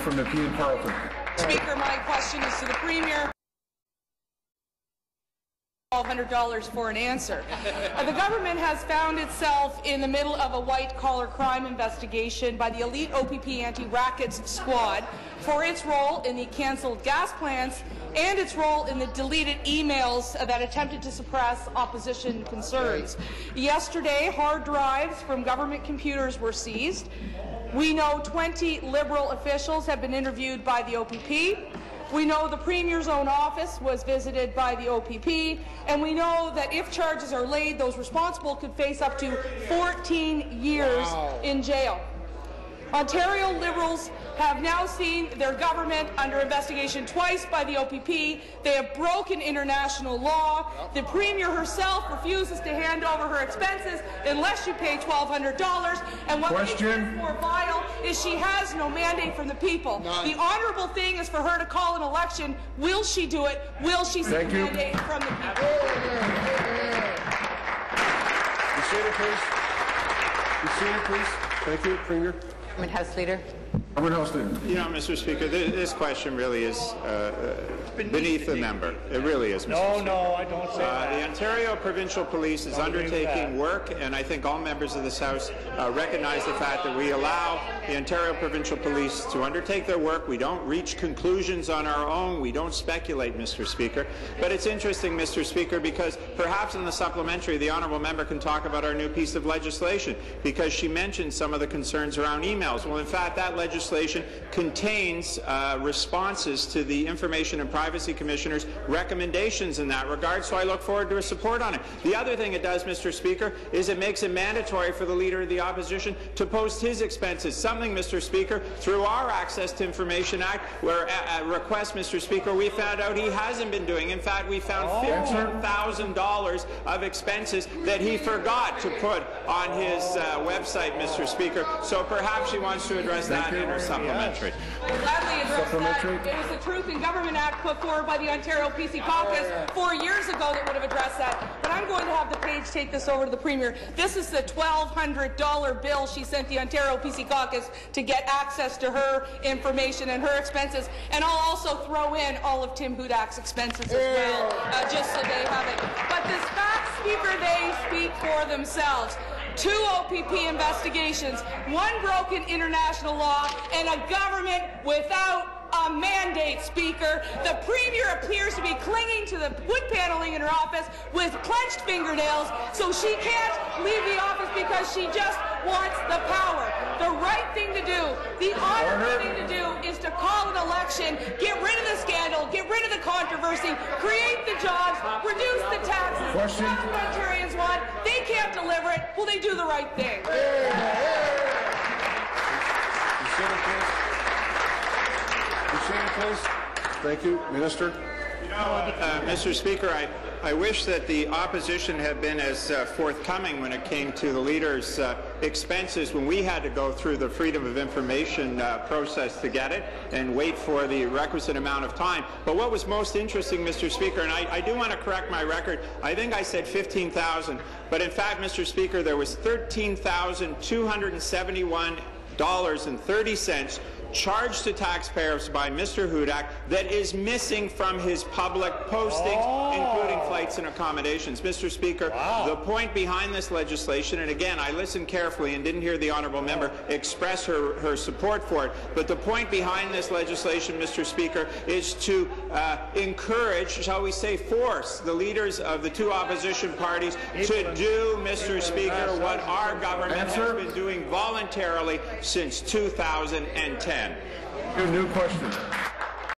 from Nepean-Carleton. Speaker, my question is to the Premier. $1,200 for an answer. The government has found itself in the middle of a white-collar crime investigation by the elite OPP anti-rackets squad for its role in the cancelled gas plants and its role in the deleted emails that attempted to suppress opposition concerns. Yesterday, hard drives from government computers were seized. We know 20 Liberal officials have been interviewed by the OPP. We know the Premier's own office was visited by the OPP, and we know that if charges are laid, those responsible could face up to 14 years in jail. Ontario Liberals have now seen their government under investigation twice by the OPP. They have broken international law. The Premier herself refuses to hand over her expenses unless you pay $1,200. And what makes her more vile is she has no mandate from the people. The honourable thing is for her to call an election. Will she do it? Will she seek a mandate from the people? Be seated, please. Be seated, please. Thank you, Premier. House Leader. You know, Mr. Speaker, this question really is beneath the member. It really is, Mr. Speaker. No, I don't say that. The Ontario Provincial Police is undertaking work, and I think all members of this House recognize the fact that we allow the Ontario Provincial Police to undertake their work. We don't reach conclusions on our own. We don't speculate, Mr. Speaker. But it's interesting, Mr. Speaker, because perhaps in the supplementary, the honourable member can talk about our new piece of legislation, because she mentioned some of the concerns around emails. Well, in fact, that legislation contains responses to the Information and Privacy Commissioner's recommendations in that regard, so I look forward to a support on it. The other thing it does, Mr. Speaker, is it makes it mandatory for the Leader of the Opposition to post his expenses, something, Mr. Speaker, through our Access to Information Act, where request, Mr. Speaker, we found out he hasn't been doing. In fact, we found $15,000 of expenses that he forgot to put on his website, Mr. Speaker, so perhaps she wants to address that in her supplementary. We'll gladly address that. It was the Truth in Government Act put forward by the Ontario PC Caucus 4 years ago that would have addressed that. But I'm going to have the page take this over to the Premier. This is the $1,200 bill she sent the Ontario PC Caucus to get access to her information and her expenses. And I'll also throw in all of Tim Hudak's expenses as well, just so they have it. But this fact, Speaker, they speak for themselves. 2 OPP investigations, 1 broken international law, and a government without a mandate, Speaker. The Premier appears to be clinging to the wood paneling in her office with clenched fingernails, so she can't leave the office because she just wants the power. The right thing to do, the honourable thing to do, is to call an election, get rid of the scandal, get rid of the controversy, create the jobs, reduce the taxes. That's what Ontarians want. They can't deliver it. Will they do the right thing? Please. Thank you. Minister. You know, Mr. Speaker, I wish that the opposition had been as forthcoming when it came to the Leader's expenses when we had to go through the Freedom of Information process to get it and wait for the requisite amount of time. But what was most interesting, Mr. Speaker, and I do want to correct my record, I think I said 15,000, but in fact, Mr. Speaker, there was $13,271.30 charged to taxpayers by Mr. Hudak that is missing from his public postings, including flights and accommodations. Mr. Speaker, the point behind this legislation, and again, I listened carefully and didn't hear the honourable member express her support for it, but the point behind this legislation, Mr. Speaker, is to encourage, shall we say, force the leaders of the 2 opposition parties to do, Mr. Speaker, what our government has been doing voluntarily since 2010. New question.